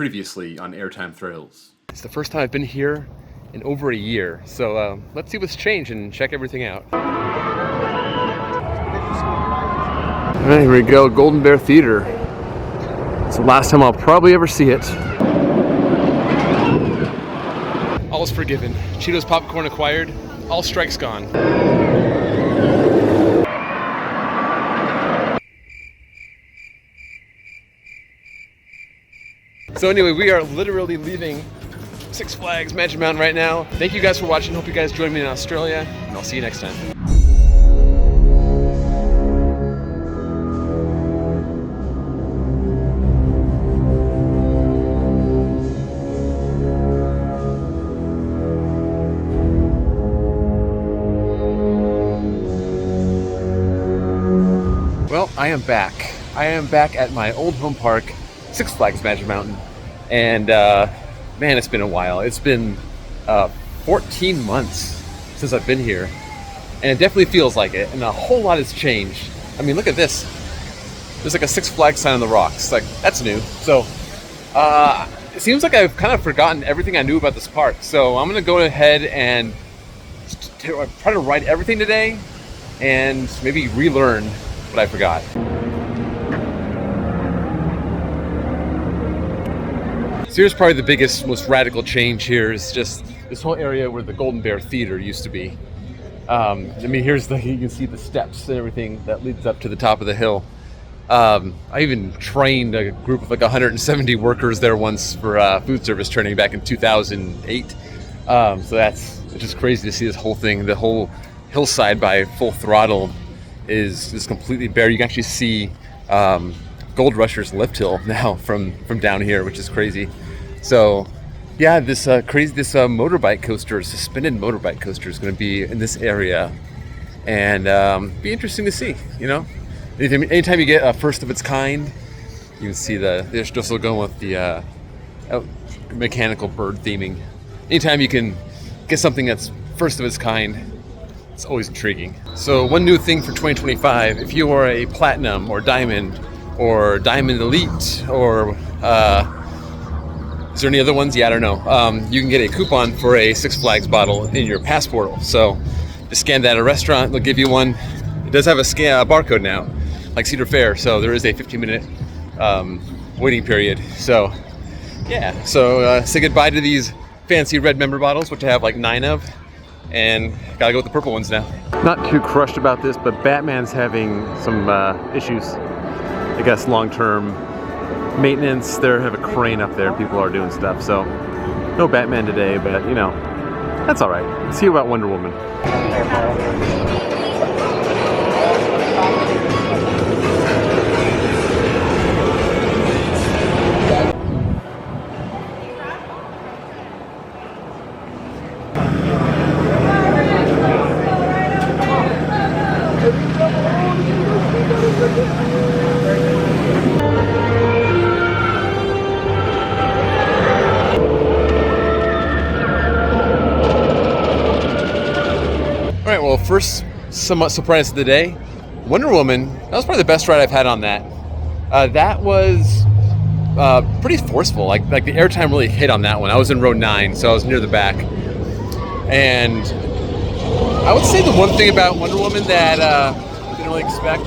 Previously on Airtime Thrills. It's the first time I've been here in over a year, so let's see what's changed and check everything out. Alright, here we go, Golden Bear Theater. It's the last time I'll probably ever see it. All is forgiven. Cheetos popcorn acquired, all strikes gone. So anyway, we are literally leaving Six Flags Magic Mountain right now. Thank you guys for watching. Hope you guys join me in Australia, and I'll see you next time. Well, I am back. I am back at my old home park, Six Flags Magic Mountain. And man, it's been a while. It's been 14 months since I've been here. And it definitely feels like it. And a whole lot has changed. I mean, look at this. There's like a Six Flags sign on the rocks. Like, that's new. So it seems like I've kind of forgotten everything I knew about this park. So I'm going to go ahead and try to write everything today and maybe relearn what I forgot. So here's probably the biggest, most radical change here is just this whole area where the Golden Bear Theater used to be. I mean, you can see the steps and everything that leads up to the top of the hill. I even trained a group of like 170 workers there once for food service training back in 2008. So it's just crazy to see this whole thing. The whole hillside by Full Throttle is completely bare. You can actually see Gold Rusher's lift hill now from down here, which is crazy. So yeah, this motorbike coaster, suspended motorbike coaster, is going to be in this area, and be interesting to see. You know, anytime you get a first of its kind, you can see they're still going with the mechanical bird theming. Anytime you can get something that's first of its kind, it's always intriguing. So one new thing for 2025, if you are a platinum or diamond elite or is there any other ones? Yeah, I don't know. You can get a coupon for a Six Flags bottle in your passport. So just scan that at a restaurant, they'll give you one. It does have a barcode now, like Cedar Fair, so there is a 15-minute waiting period. So yeah, so say goodbye to these fancy red member bottles, which I have like 9 of, and gotta go with the purple ones now. Not too crushed about this, but Batman's having some issues. I guess long-term maintenance. They have a crane up there. People are doing stuff. So no Batman today, but you know, that's all right. Let's see about Wonder Woman. Alright, well, first somewhat surprise of the day, Wonder Woman. That was probably the best ride I've had on that. That was pretty forceful. Like the airtime really hit on that one. I was in row 9, so I was near the back. And I would say the one thing about Wonder Woman that I didn't really expect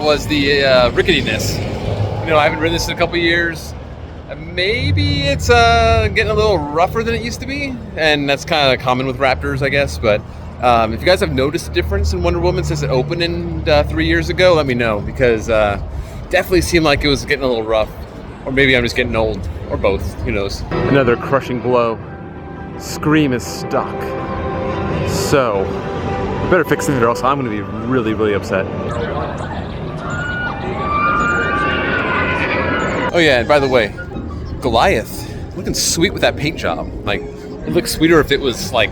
was the ricketiness. You know, I haven't ridden this in a couple years. Maybe it's getting a little rougher than it used to be, and that's kind of common with Raptors, I guess. But if you guys have noticed a difference in Wonder Woman since it opened in 3 years ago, let me know, because definitely seemed like it was getting a little rough, or maybe I'm just getting old, or both. Who knows? Another crushing blow. Scream is stuck. So we better fix it, or else I'm going to be really, really upset. Oh yeah, and by the way, Goliath, looking sweet with that paint job. Like, it looks sweeter if it was like,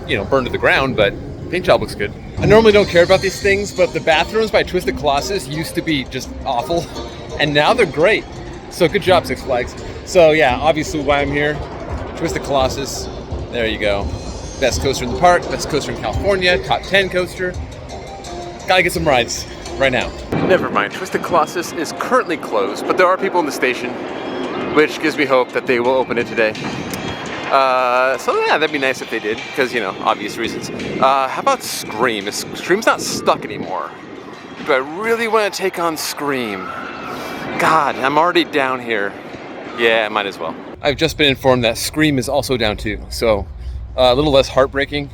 you know, burned to the ground, but paint job looks good. I normally don't care about these things, but the bathrooms by Twisted Colossus used to be just awful, and now they're great. So good job, Six Flags. So yeah, obviously why I'm here, Twisted Colossus, there you go. Best coaster in the park, best coaster in California, top 10 coaster. Gotta get some rides right now. Never mind, Twisted Colossus is currently closed, but there are people in the station. which gives me hope that they will open it today. So yeah, that'd be nice if they did, because, you know, obvious reasons. How about Scream? Scream's not stuck anymore. Do I really want to take on Scream? God, I'm already down here. Yeah, I might as well. I've just been informed that Scream is also down too, so a little less heartbreaking,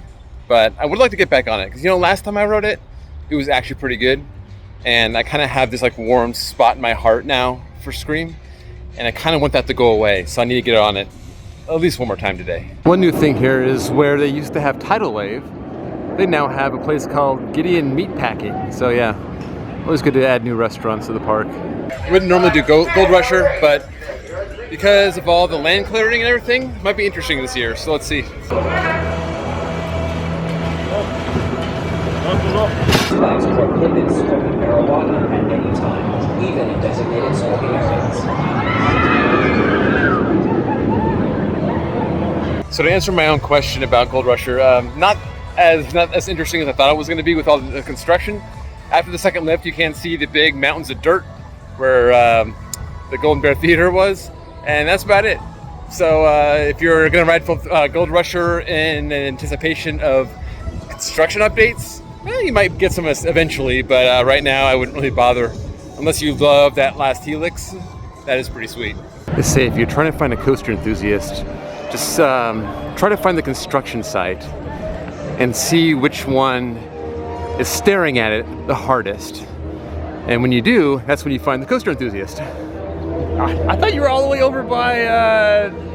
but I would like to get back on it, because, you know, last time I wrote it, it was actually pretty good, and I kind of have this like warm spot in my heart now for Scream, and I kind of want that to go away, so I need to get on it at least one more time today. One new thing here is where they used to have Tidal Wave, they now have a place called Gideon Meatpacking. So yeah, always good to add new restaurants to the park. I wouldn't normally do Gold Rusher, but because of all the land clearing and everything, it might be interesting this year, so let's see. Flags prohibit smoking marijuana at any time, even in designated smoking areas. So to answer my own question about Gold Rusher, not as interesting as I thought it was going to be with all the construction. After the second lift, you can see the big mountains of dirt where the Golden Bear Theater was, and that's about it. So if you're going to ride Gold Rusher in anticipation of construction updates, you might get some eventually, but right now I wouldn't really bother unless you love that last helix. That is pretty sweet. They say if you're trying to find a coaster enthusiast, just try to find the construction site and see which one is staring at it the hardest. And when you do, that's when you find the coaster enthusiast. I thought you were all the way over by,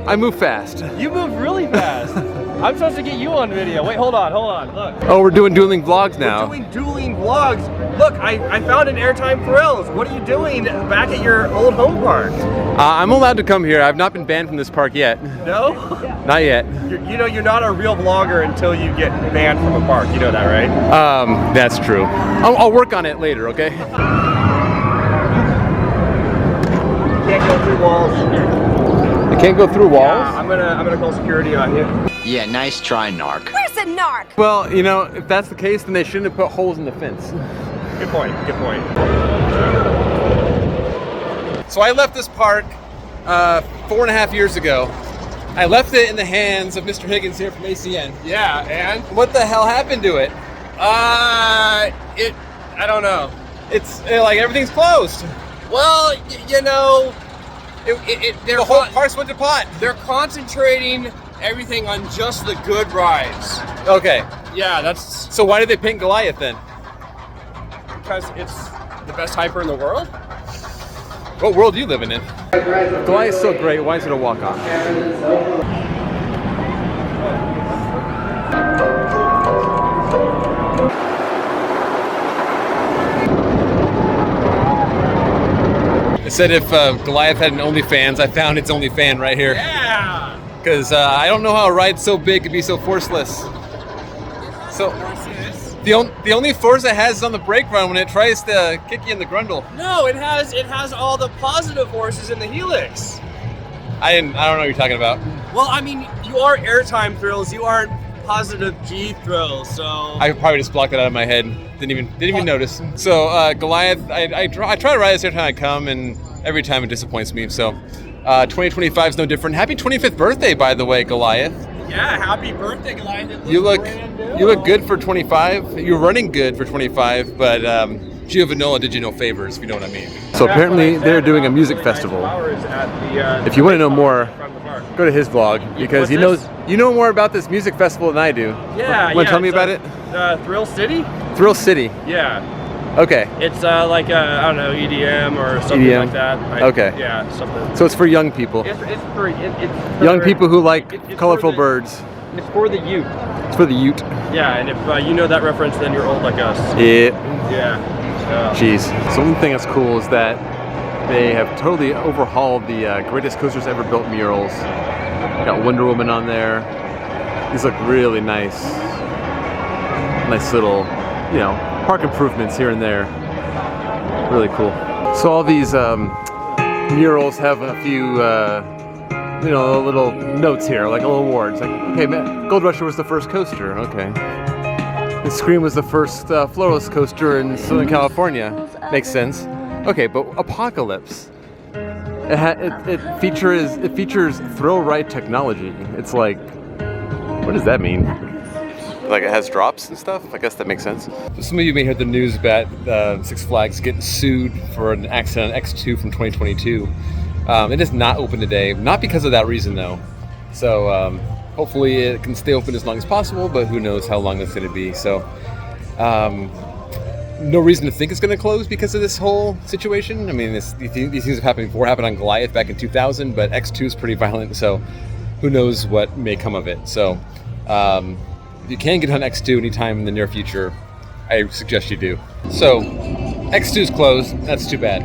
I move fast. You move really fast. I'm supposed to get you on video. Wait, hold on, look. Oh, we're doing dueling vlogs now. We're doing dueling vlogs. Look, I found an Airtime Thrills. What are you doing back at your old home park? I'm allowed to come here. I've not been banned from this park yet. No? Not yet. You know, you're not a real vlogger until you get banned from a park. You know that, right? That's true. I'll work on it later, okay? You can't go through walls. I can't go through walls? Yeah, I'm gonna call security on you. Yeah, nice try, narc. Where's the narc? Well, you know, if that's the case, then they shouldn't have put holes in the fence. Good point, good point. So I left this park 4.5 years ago. I left it in the hands of Mr. Higgins here from ACN. Yeah, and? What the hell happened to it? I don't know. It's like everything's closed. Well, you know, The whole park's went to pot. they're concentrating everything on just the good rides. Okay, Yeah, that's so why did they paint Goliath then? because it's the best hyper in the world. What world are you living in? Goliath's so great, why is it a walk-off? It said if Goliath had an OnlyFans, I found its OnlyFan right here. Yeah. Because I don't know how a ride so big could be so forceless. So the only force it has is on the brake run when it tries to kick you in the grundle. No, it has all the positive forces in the helix. I don't know what you're talking about. Well, I mean, you are Airtime Thrills. You aren't positive G Thrills. So I probably just blocked it out of my head. Didn't even notice. So Goliath, I try to ride this every time I come, and every time it disappoints me. So 2025 is no different. Happy 25th birthday, by the way, Goliath. yeah, happy birthday, Goliath. You look good for 25. You're running good for 25, but Gio Vanilla did you no favors, if you know what I mean. So apparently they're doing a music festival. If you want to know more, go to his vlog because you know more about this music festival than I do. Yeah, Want to tell me about it? Thrill City? Thrill City. Yeah. Okay. It's like I don't know, EDM or something EDM. like that. Okay. Yeah, something. So it's for young people. It's for Young people who like it's colorful for the- birds. It's for the youth. It's for the Ute. Yeah, and if you know that reference, then you're old like us. Yeah. Yeah. Jeez. So one thing that's cool is that they have totally overhauled the greatest coasters ever built murals. Got Wonder Woman on there. These look really nice. Nice little, you know, park improvements here and there. Really cool. So all these murals have a few, you know, little notes here, like little awards. Like, okay, Gold Rusher was the first coaster. Okay. The Scream was the first floorless coaster in Southern California. Makes sense. Okay, but Apocalypse. It features thrill ride technology. It's like, what does that mean? Like it has drops and stuff? I guess that makes sense. So some of you may hear the news about Six Flags getting sued for an accident on X2 from 2022. It is not open today, not because of that reason though. So hopefully it can stay open as long as possible, but who knows how long it's going to be. So no reason to think it's going to close because of this whole situation. I mean, these things have happened before. It happened on Goliath back in 2000, but X2 is pretty violent, so who knows what may come of it. So if you can get on X2 anytime in the near future, I suggest you do. So X2 is closed. That's too bad.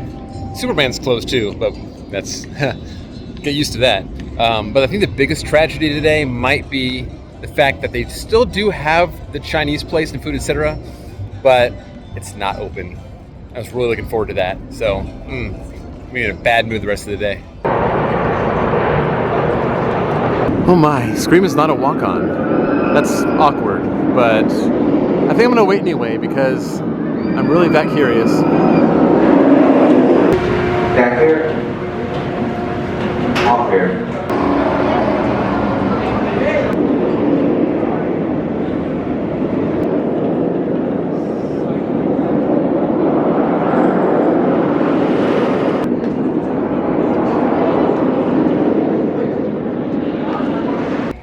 Superman's closed too, but that's get used to that. But I think the biggest tragedy today might be the fact that they still do have the Chinese place and food, etc., but it's not open. I was really looking forward to that. So, I'm in a bad mood the rest of the day. Oh my, Scream is not a walk-on. That's awkward, but I think I'm gonna wait anyway because I'm really that curious. Back here. Off here.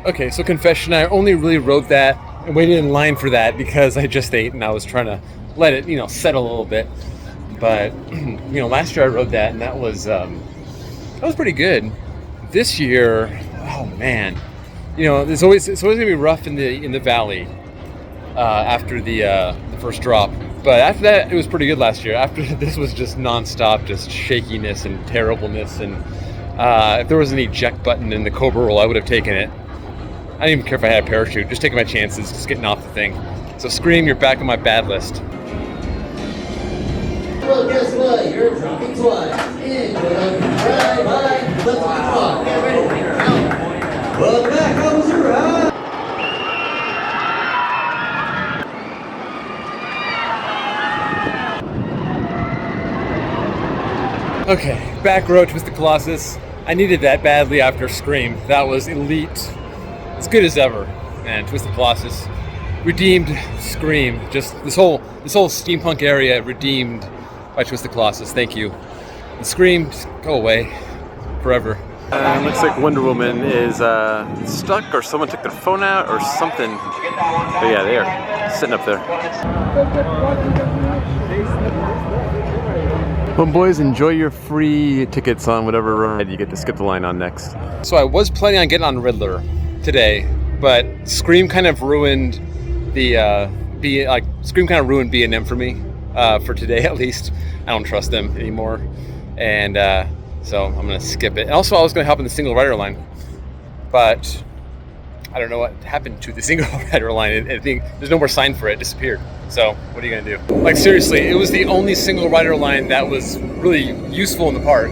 Okay, so confession, I only really wrote that and waited in line for that because I just ate and I was trying to let it, settle a little bit. But, last year I wrote that and that was pretty good. This year, oh man, it's always gonna be rough in the valley after the first drop. But after that, it was pretty good last year. After this was just nonstop, just shakiness and terribleness. And if there was an eject button in the Cobra roll, I would have taken it. I didn't even care if I had a parachute, just taking my chances, just getting off the thing. So Scream, you're back on my bad list. Well, guess what? You're dropping twice. And you're looking right by. Let's rock. Get ready. Count. Well, back comes your ride. Okay, back row, Twist the Colossus. I needed that badly after Scream. That was elite. As good as ever. Man, Twist the Colossus redeemed Scream. Just this whole steampunk area redeemed by Twist the Colossus. Thank you. And Scream, just go away forever. Looks like Wonder Woman is stuck, or someone took their phone out, or something. But yeah, they are sitting up there. Well, boys, enjoy your free tickets on whatever ride you get to skip the line on next. So I was planning on getting on Riddler today, but Scream kind of ruined Scream kind of ruined B&M for me for today at least. I don't trust them anymore, and so I'm gonna skip it. And also, I was gonna hop in the single rider line, but I don't know what happened to the single rider line. I think there's no more sign for it. It disappeared. So what are you gonna do? Like seriously, it was the only single rider line that was really useful in the park,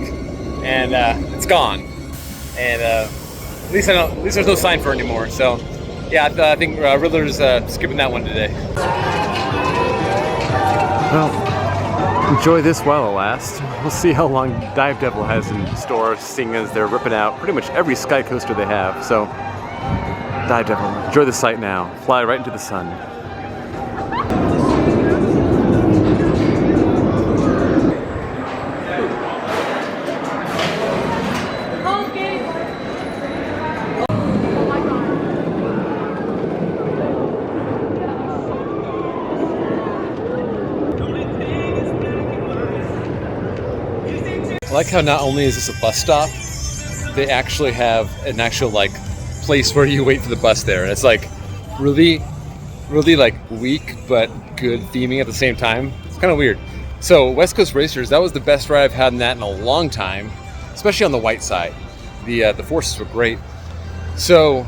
and it's gone. And at least there's no sign for it anymore. So yeah, I think Riddler's skipping that one today. Well, enjoy this while it lasts. We'll see how long Dive Devil has in store, seeing as they're ripping out pretty much every sky coaster they have. So Dive Devil, enjoy the sight now. Fly right into the sun. I like how not only is this a bus stop, they actually have an actual place where you wait for the bus there. And it's really weak but good theming at the same time. It's kind of weird. So West Coast Racers, that was the best ride I've had in that in a long time, especially on the white side. The forces were great. So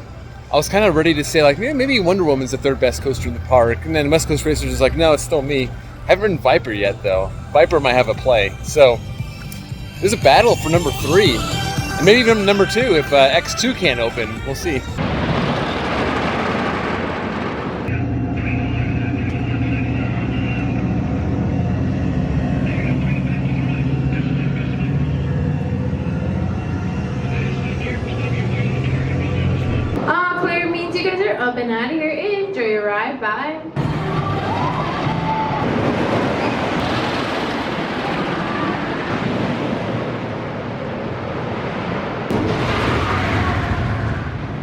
I was kind of ready to say maybe Wonder Woman's the third best coaster in the park, and then West Coast Racers is no, it's still me. I haven't ridden Viper yet though. Viper might have a play. So there's a battle for number 3, and maybe even number 2 if X2 can't open. We'll see. Getting out of here. Enjoy your ride. Bye.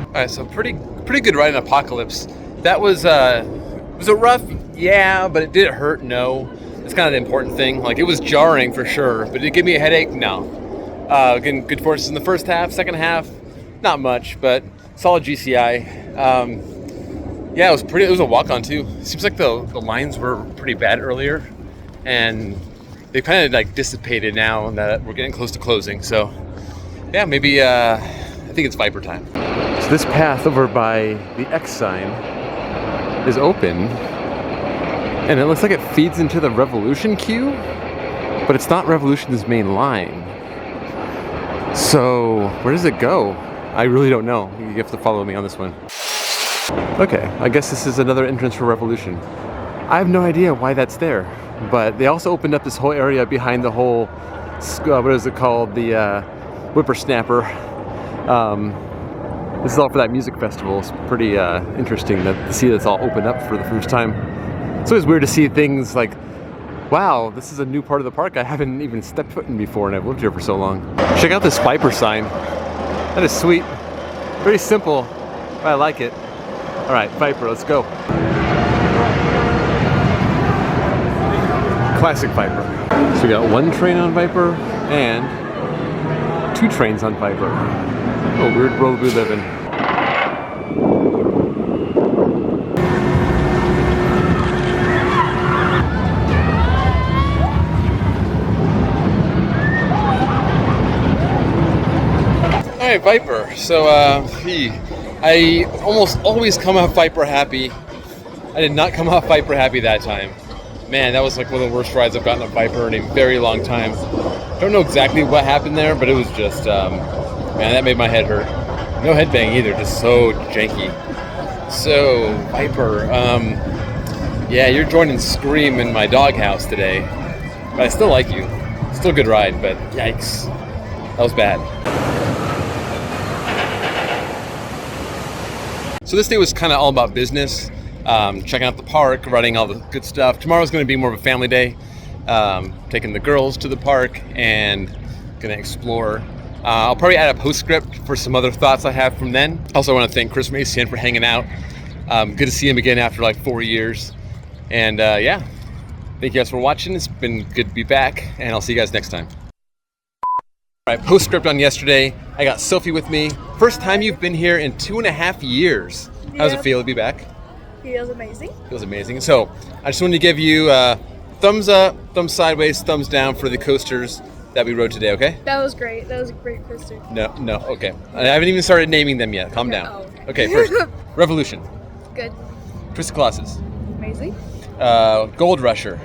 All right, so pretty good ride in Apocalypse. That was it rough? Yeah, but did it hurt? No. That's kind of the important thing. Like, it was jarring for sure, but did it give me a headache? No. Again, good forces in the first half. Second half, not much, but solid GCI. Yeah, it was a walk-on too. Seems like the lines were pretty bad earlier, and they kind of like dissipated now that we're getting close to closing. So yeah, maybe I think it's Viper time. So this path over by the X sign is open, and it looks like it feeds into the Revolution queue, but it's not Revolution's main line. So where does it go? I really don't know. You have to follow me on this one. Okay, I guess this is another entrance for Revolution. I have no idea why that's there, but they also opened up this whole area behind the whole, what is it called, the Whippersnapper. This is all for that music festival. It's pretty interesting to see this all open up for the first time. It's always weird to see things like, wow, this is a new part of the park I haven't even stepped foot in before, and I've lived here for so long. Check out this Viper sign. That is sweet. Very simple, but I like it. All right, Viper, let's go. Classic Viper. So we got one train on Viper and 2 trains on Viper. Oh, weird world we live in. All right, Viper. So, I almost always come off Viper happy. I did not come off Viper happy that time. Man, that was like one of the worst rides I've gotten on Viper in a very long time. Don't know exactly what happened there, but it was just, man, that made my head hurt. No headbang either, just so janky. So, Viper, yeah, you're joining Scream in my doghouse today. But I still like you. Still a good ride, but yikes. That was bad. So this day was kind of all about business, checking out the park, running all the good stuff. Tomorrow's going to be more of a family day, taking the girls to the park and going to explore. I'll probably add a postscript for some other thoughts I have from then. Also, I want to thank Chris Mason for hanging out. Good to see him again after like 4 years. And yeah, thank you guys for watching. It's been good to be back, and I'll see you guys next time. All right, postscript on yesterday. I got Sophie with me. First time you've been here in 2.5 years. How does it feel to be back? Feels amazing. Feels amazing. So I just wanted to give you thumbs up, thumbs sideways, thumbs down for the coasters that we rode today, okay? That was great. That was a great coaster. No, okay. I haven't even started naming them yet. Calm down. Oh, okay, first, Revolution. Good. Twisted Colossus. Amazing. Gold Rusher.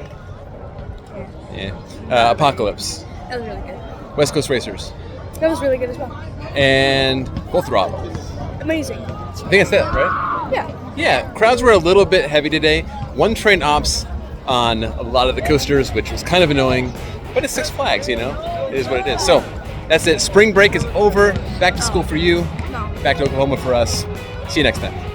Yeah. Apocalypse. That was really good. West Coast Racers. That was really good as well. And Full Throttle. Amazing. I think that's it, right? Yeah. Yeah, crowds were a little bit heavy today. One train ops on a lot of the coasters, which was kind of annoying, but it's Six Flags, you know? It is what it is. So, that's it. Spring break is over. Back to school for you. No. Back to Oklahoma for us. See you next time.